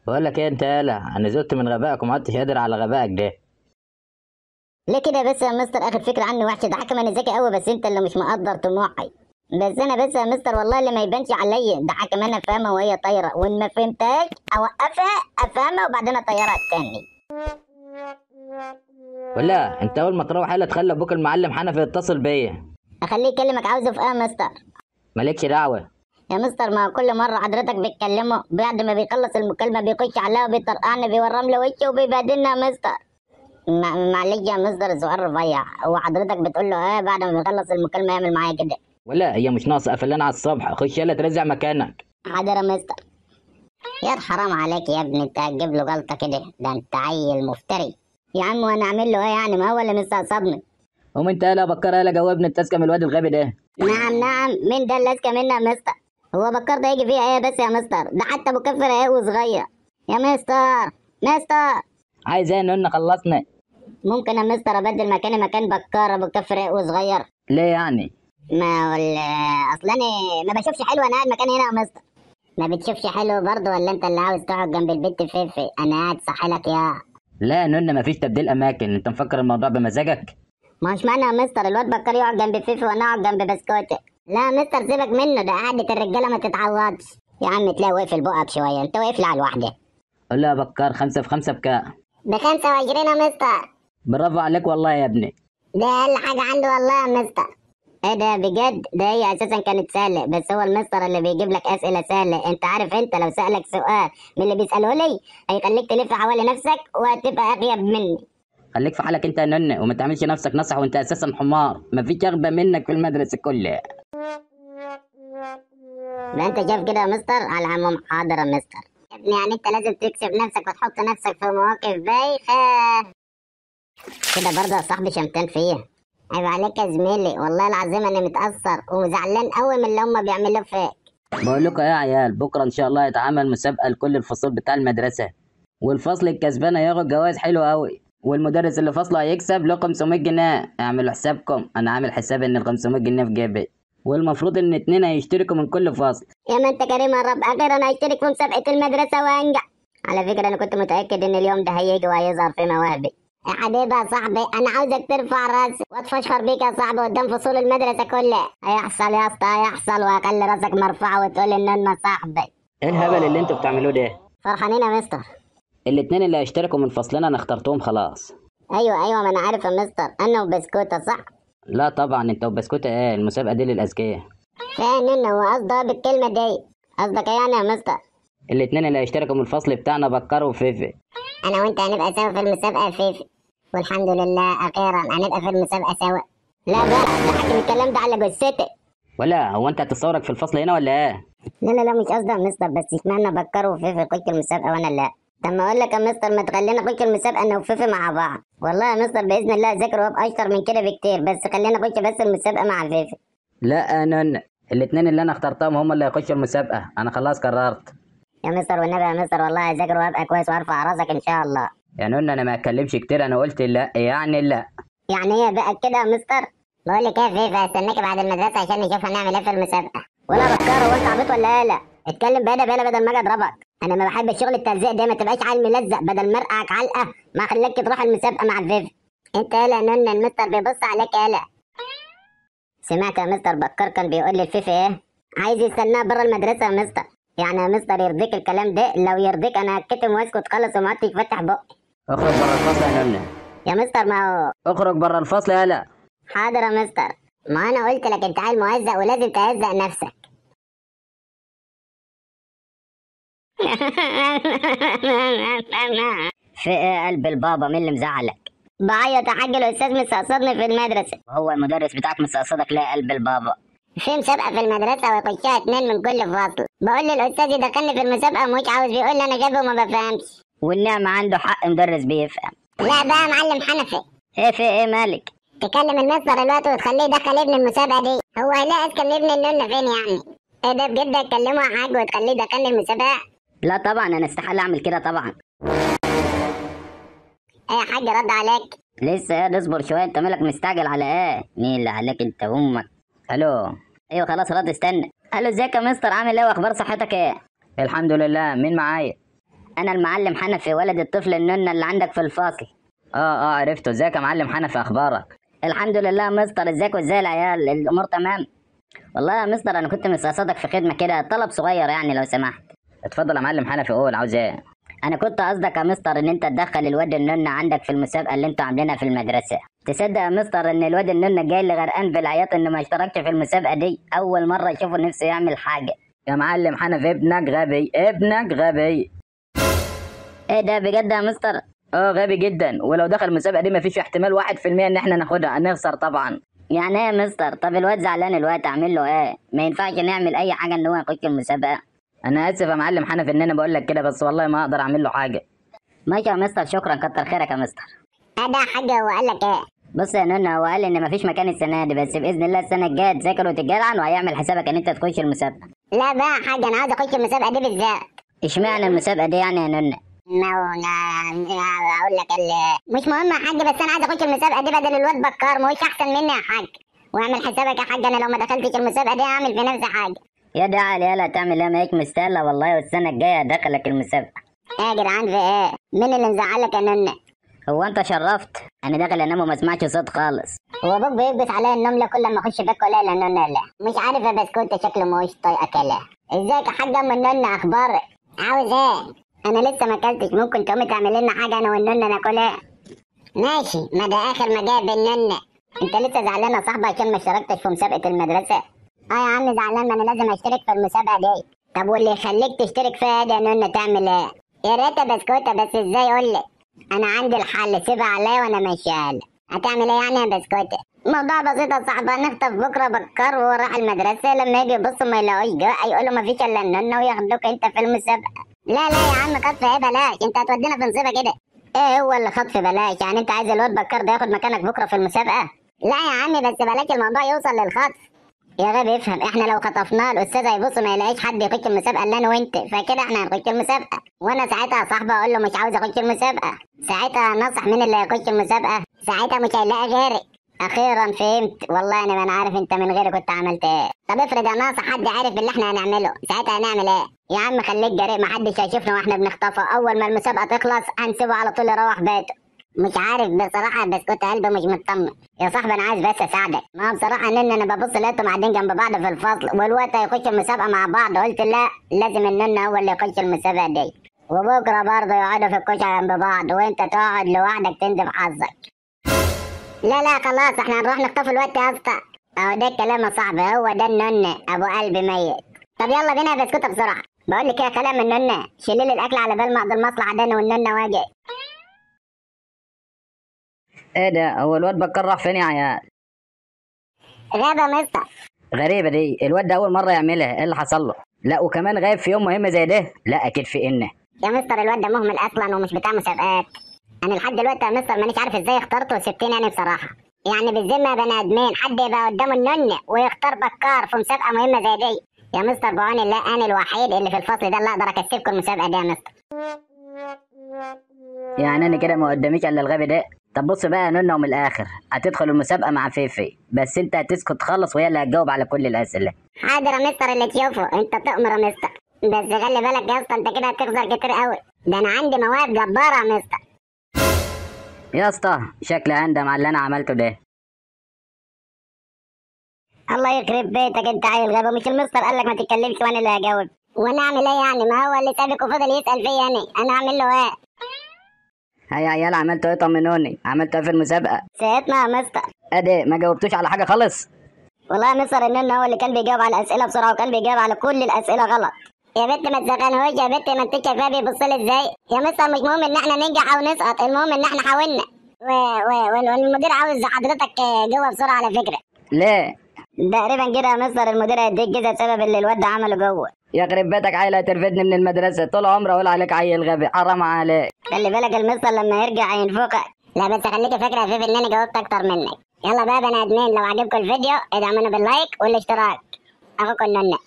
بقول لك ايه انت يالا، انا زهقت من غبائك وما عدتش قادر على غبائك ده. ليه كده بس يا مستر؟ اخد فكره عني وحشه. ده حكم انا ذكي قوي بس انت اللي مش مقدر طموحي. بس انا بس يا مستر والله اللي ما يبانش عليا. ده حكم انا فاهمه وهي طايره، وان ما فهمتهاش اوقفها افهمها وبعدين اطيرها تاني. ولا انت اول ما تروح يالا تخلي ابوك المعلم حنفي يتصل بيا. اخليه يكلمك؟ عاوزه في ايه يا مستر؟ مالكش دعوه. يا مستر ما كل مره حضرتك بتكلمه بعد ما بيخلص المكالمه بيخش عليها وبيطرقعني بيورم له وشه وبيبهدلنا يا مستر. معلش يا مستر، السؤال رفيع. هو حضرتك بتقول له ايه بعد ما بيخلص المكالمه يعمل معايا كده؟ ولا هي مش ناقصه قفلانه على الصبح، خش يالا ترزع مكانك. حاضر يا مستر. يا حرام عليك يا ابني، انت هتجيب له غلطه كده؟ ده انت عيل مفتري. يا عم وانا اعمل له ايه يعني؟ ما هو اللي مستقصدني. قوم انت يالا بكر يالا جاوبني التاسكه من الواد الغبي ده. نعم نعم، مين ده اللي اذكى منا يا مستر؟ هو بكر ده يجي فيها ايه بس يا مستر؟ ده حتى ابو كفر ايه وصغير. يا مستر مستر، عايز ايه نقولنا خلصنا؟ ممكن يا مستر ابدل مكاني مكان بكر ابو كفر ايه وصغير؟ ليه يعني؟ ما اصل انا ما بشوفش حلو، انا قاعد مكاني هنا يا مستر. ما بتشوفش حلو برضه ولا انت اللي عاوز تقعد جنب البت فيفي؟ انا قاعد صحلك يا. لا نقولنا مفيش تبديل اماكن، انت مفكر الموضوع بمزاجك؟ ما هوش معنى يا مستر الواد بكر يقعد جنب فيفي وانا اقعد جنب بسكوتة. لا يا مستر سيبك منه، ده قعدة الرجالة ما تتعوضش. يا عم تلاقي واقف البقك شوية، انت واقف لي على الواحدة. قول له يا بكر 5 في 5 بكام؟ ب25 يا مستر. برافو عليك والله يا ابني. ده اقل حاجة عنده والله يا مستر. ايه ده بجد؟ ده هي اساسا كانت سهلة، بس هو المستر اللي بيجيب لك اسئلة سهلة. انت عارف انت لو سألك سؤال من اللي بيسأله لي هيخليك تلف حوالي نفسك وهتبقى اغيب مني. خليك في حالك انت يا نن، وما تعملش نفسك نصح وانت اساسا حمار، مفيش اغبى منك في المدرسه كلها. ما انت شايف كده يا مستر؟ على العموم حاضر يا مستر. يا ابني يعني انت لازم تكسب نفسك وتحط نفسك في مواقف بايخة كده برضه يا صاحبي. شمتان فيا؟ عيب عليك يا زميلي، والله العظيم انا متأثر وزعلان قوي من اللي هم بيعملوه فيك. بقول لكم ايه يا عيال، بكره ان شاء الله يتعمل مسابقه لكل الفصول بتاع المدرسه، والفصل الكسبان هياخد جوائز حلوه قوي، والمدرس اللي فصله هيكسب له 500 جنيه. اعملوا حسابكم، انا عامل حساب ان ال 500 جنيه في جيبي، والمفروض ان 2 هيشتركوا من كل فصل. يا ما انت كريم يا رب، اخيرا هشترك في مسابقة المدرسة وانجح. على فكرة انا كنت متأكد ان اليوم ده هيجي وهيظهر في مواهبي. يا حبيبي يا صاحبي، انا عاوزك ترفع راسي واتفشخر بيك يا صاحبي قدام فصول المدرسة كلها. هيحصل يا اسطى هيحصل، وهخلي راسك مرفوعة وتقول ان انا صاحبي. ايه الهبل اللي انتوا بتعملوه ده؟ فرحانين يا مستر؟ الاتنين اللي هيشتركوا من فصلنا انا اخترتهم خلاص. ايوه ما انا عارف يا مستر، انا وبسكوتة صح؟ لا طبعا انت وبسكوتة، ايه المسابقه دي للاذكياء. فاهم ان هو قصده بالكلمة دي. قصدك ايه يعني يا مستر؟ الاتنين اللي هيشتركوا من الفصل بتاعنا بكر وفيفي. انا وانت هنبقى سوا في المسابقة يا فيفي، والحمد لله اخيرا هنبقى في المسابقة سوا. لا بقى ده حكم الكلام ده على جثتي. ولا هو انت هتصورك في الفصل هنا ولا ايه؟ لا مش قصدي يا مستر، بس اشمعنى بكر وفيفي يخش المسابقة وانا لا؟ طب ما اقول لك يا مستر، ما تخلينا نخش المسابقة انا وفيفي مع بعض. والله يا مستر باذن الله اذاكر وابقى اشطر من كده بكتير، بس خلينا نخش بس المسابقة مع فيفي. لا انا الاتنين اللي انا اخترتهم هم اللي هيخشوا المسابقه، انا خلاص قررت. يا مستر والنبي يا مستر والله اذاكر وابقى كويس وارفع راسك ان شاء الله. يا نون انا ما اتكلمش كتير، انا قلت لا يعني لا. يعني ايه بقى كده يا مستر؟ بقول لك ايه يا فيفي، هستناكي بعد المدرسة عشان نشوف هنعمل ايه في المسابقة. ولا بكر هو انت عبيط ولا ايه؟ لا اتكلم بهدى بهدى بدل ما اجي اضربك. انا ما بحبش شغل التلزيق ده، ما تبقاش عيل ملزق. بدل ما ارقعك علقه ما خليك تروح المسابقه مع فيفي. انت يالا نن المستر بيبص عليك يالا. سمعت يا مستر بكر كان بيقول للفيفي ايه؟ عايز يستناها بره المدرسه يا مستر. يعني يا مستر يرضيك الكلام ده؟ لو يرضيك انا هتكتم واسكت خالص وما عدتش فتح بقي. اخرج بره الفصل يا نون. يا مستر ما هو. اخرج بره الفصل يالا. حاضر يا مستر. ما انا قلت لك انت عيل مهزأ ولازم تهزأ نفسك. في ايه قلب البابا، مين اللي مزعلك؟ بعيط يا حاج، الاستاذ مستقصدني في المدرسه. هو المدرس بتاعك مستقصدك ليه قلب البابا؟ في مسابقة في المدرسة ويخشها 2 من كل فصل. بقول للأستاذ يدخلني في المسابقة مش عاوز، بيقول لي أنا جايبه وما بفهمش. والنعمة عنده حق، مدرس بيفهم. لا بقى يا معلم حنفي. ايه في ايه مالك؟ تكلم المستر الوقت وتخليه يدخل ابن المسابقة دي. هو هيلاقي أذكى من ابن النونة فين يعني؟ ايه ده بجد؟ هتكلمه يا حاج وتخليه يدخلني المسابقة؟ لا طبعا انا استحاله اعمل كده طبعا. ايه يا حاج رد عليك؟ لسه ايه، اصبر شويه، انت مالك مستعجل على ايه؟ مين اللي عليك انت وامك؟ الو. ايوه خلاص رد، استنى. الو ازيك يا مستر، عامل ايه واخبار صحتك ايه؟ الحمد لله، مين معايا؟ انا المعلم حنفي، ولد الطفل النونة اللي عندك في الفصل. عرفته. ازيك يا معلم حنفي، اخبارك؟ الحمد لله يا مستر، ازيك وازاي العيال؟ الامور تمام؟ والله يا مستر انا كنت مستقصدك في خدمه كده، طلب صغير يعني لو سمحت. اتفضل يا معلم حنفي، قول عاوز ايه؟ انا كنت قصدك يا مستر ان انت تدخل الواد النونة عندك في المسابقه اللي انتوا عاملينها في المدرسه. تصدق يا مستر ان الواد النونة جاي اللي غرقان بالعياط انه ما اشتركش في المسابقه دي، اول مره يشوفه نفسه يعمل حاجه. يا معلم حنفي ابنك غبي، ابنك غبي. ايه ده بجد يا مستر؟ غبي جدا، ولو دخل المسابقه دي مفيش احتمال 1% ان احنا ناخدها، هنخسر طبعا. يعني ايه يا مستر؟ طب الواد زعلان الوقت، اعمل له ايه؟ ما ينفعش نعمل اي حاجه ان هو يخش المسابقه؟ انا اسف يا معلم حنفي ان انا بقول لك كده، بس والله ما اقدر اعمل له حاجه. ماشي يا مستر، شكرا، كتر خيرك يا مستر. ده حاجة هو قال لك ايه؟ بص يا نونا، هو قال ان مفيش مكان السنه دي، بس باذن الله السنه الجايه تذاكر وتتجدعن وهيعمل حسابك ان انت تخش المسابقه. لا بقى يا حاج، انا عاوز اخش المسابقة دي بالذات. اشمعنى المسابقه دي يعني يا نونا؟ اقول لك مش مهم يا حاج، بس انا عايز اخش المسابقة دي بدل الواد بكار، ما هوش احسن مني يا حاج. واعمل حسابك يا حاج، انا لو ما دخلتش المسابقة دي هعمل في نفسي حاجة. يا ده عالي، يلا تعمل ايه؟ ما هيك مستاهله والله، والسنه الجايه هدخلك المسابقه. ايه يا جدعان، في ايه؟ مين اللي مزعلك يا نونة؟ هو انت شرفت؟ انا داخل انام وما اسمعش صوت خالص. هو ابوك بيلبس عليا النملة كل ما اخش بيتكم ليلة يا نونة؟ لا مش عارف يا بسكوتة، شكله ماهوش طايقة كلام. ازيك يا حاجة ام النونة، اخبارك؟ عاوز ايه؟ انا لسه ما اكلتش، ممكن تقومي تعملي لنا حاجة انا والنونة ناكل ايه؟ ماشي، ما ده اخر ما جاب النونة. انت لسه زعلان يا صاحبي عشان ما اشتركتش في مسابقة المدرسة؟ يا عم زعلان، ما انا لازم اشترك في المسابقة دي. طب واللي يخليك تشترك فيها دي يا نونة تعمل ايه؟ يا ريت يا بسكوتة، بس ازاي؟ قولي. انا عندي الحل، سيبها عليا وانا ماشيها. هتعمل ايه يعني يا بسكوتة؟ موضوع بسيط يا صاحبي، هنخطف بكره بكار وهو راح المدرسة، لما يجي يبصوا ما يلاقوش جاء يقولوا ما فيش الا النونة وياخدوك انت في المسابقة. لا يا عم، خطف ايه بلاش، انت هتودينا في نصيبة كده. ايه هو اللي خطف بلاش؟ يعني انت عايز الواد بكار ده ياخد مكانك بكره في المسابقة؟ لا يا عم، بس بلاش الموضوع يوصل للخطف. يا غبي افهم، احنا لو خطفناه الاستاذ هيبص ما يلاقيش حد يخش المسابقه الا انا وانت، فكده احنا هنخش المسابقه. وانا ساعتها يا صاحبي اقول له مش عاوز اخش المسابقه، ساعتها نصح مين اللي هيخش المسابقه؟ ساعتها مش هيلاقي غيرك. اخيرا فهمت، والله انا ما انا عارف انت من غيري كنت عملت ايه. طب افرض يا ناصح حد عارف باللي احنا هنعمله، ساعتها هنعمل ايه؟ يا عم خليك جريء، محدش هيشوفنا واحنا بنخطفه، اول ما المسابقه تخلص هنسيبه على طول يروح بيته. مش عارف بصراحة، بس كنت قلبي مش مطمن. يا صاحبي أنا عايز بس أساعدك. ما بصراحة إن أنا ببص لقيتهم قاعدين جنب بعض في الفصل والوقت هيخش المسابقة مع بعض، قلت لا، لازم النونة هو اللي يخش المسابقة دي، وبكرة برضه يقعدوا في الكشة جنب بعض وأنت تقعد لوحدك تندب حظك. لا خلاص، إحنا هنروح نخطف الوقت يا اسطى. أهو ده الكلام يا صاحبي، هو ده النونة أبو قلب ميت. طب يلا بينا يا بسكوتة بسرعة. بقول لك إيه، كلام النونة، شيلي لي الأكل على بال ما أقضي المصلحة ده أنا والنونة واجي. ايه ده، هو الواد بكر راح فين يا عيال؟ غابة يا مستر. غريبه دي، الواد ده اول مره يعملها، ايه اللي حصل له؟ لا وكمان غايب في يوم مهم زي ده؟ لا اكيد في انه. يا مستر الواد ده مهمل اصلا ومش بتاع مسابقات. انا لحد دلوقتي يا مستر مانيش عارف ازاي اخترته وسبتني يعني بصراحه. يعني بالذمه يا بني ادمين، حد يبقى قدامه النونة ويختار بكار في مسابقه مهمه زي دي؟ يا مستر بعون الله، انا الوحيد اللي في الفصل ده اللي اقدر اكسبكم المسابقه دي يا مستر. يعني انا كده ما قداميش الا الغبي ده؟ طب بص بقى يا نونة، ومن الاخر هتدخل المسابقه مع فيفي، بس انت هتسكت خالص وهي اللي هتجاوب على كل الاسئله. حاضر يا مستر، اللي تشوفه انت تؤمر يا مستر، بس خلي بالك يا اسطى، انت كده هتخسر كتير قوي، ده انا عندي مواهب جباره يا مستر. يا اسطى شكلي هندم على اللي انا عملته ده. الله يخرب بيتك، انت عيل غبي، مش المستر قال لك ما تتكلمش وانا اللي هجاوب؟ وانا اعمل ايه يعني؟ ما هو اللي سابق وفضل يسال فيا، انا اعمل له ايه؟ هيا عيال، عملتوا ايه؟ طمنوني، عملتوا ايه في المسابقه؟ سيتنا يا مستر. ادي ما جاوبتوش على حاجه خالص؟ والله يا مستر النونة هو اللي كان بيجاوب على الاسئله بسرعه، وكان بيجاوب على كل الاسئله غلط. يا بنت ما تسخنهوش يا بنت، ما انت شايفاه بيبص لي ازاي؟ يا مستر مش مهم ان احنا ننجح او نسقط، المهم ان احنا حاولنا. والمدير عاوز حضرتك جوه بسرعه على فكره. ليه؟ تقريبا كده يا مستر المدير هيديك جزء بسبب اللي الواد ده عمله جوه. يخرب بيتك، عيل هترفدني من المدرسه، طول عمري اقول عليك عيل غبي، حرام عليك. خلي بالك المستر لما يرجع ينفخك. لا بس خليكي فاكره يا فيفي ان انا جاوبت اكتر منك. يلا بقى بني ادمين، لو عجبكم الفيديو ادعمونا باللايك والاشتراك. اخوكم النونة.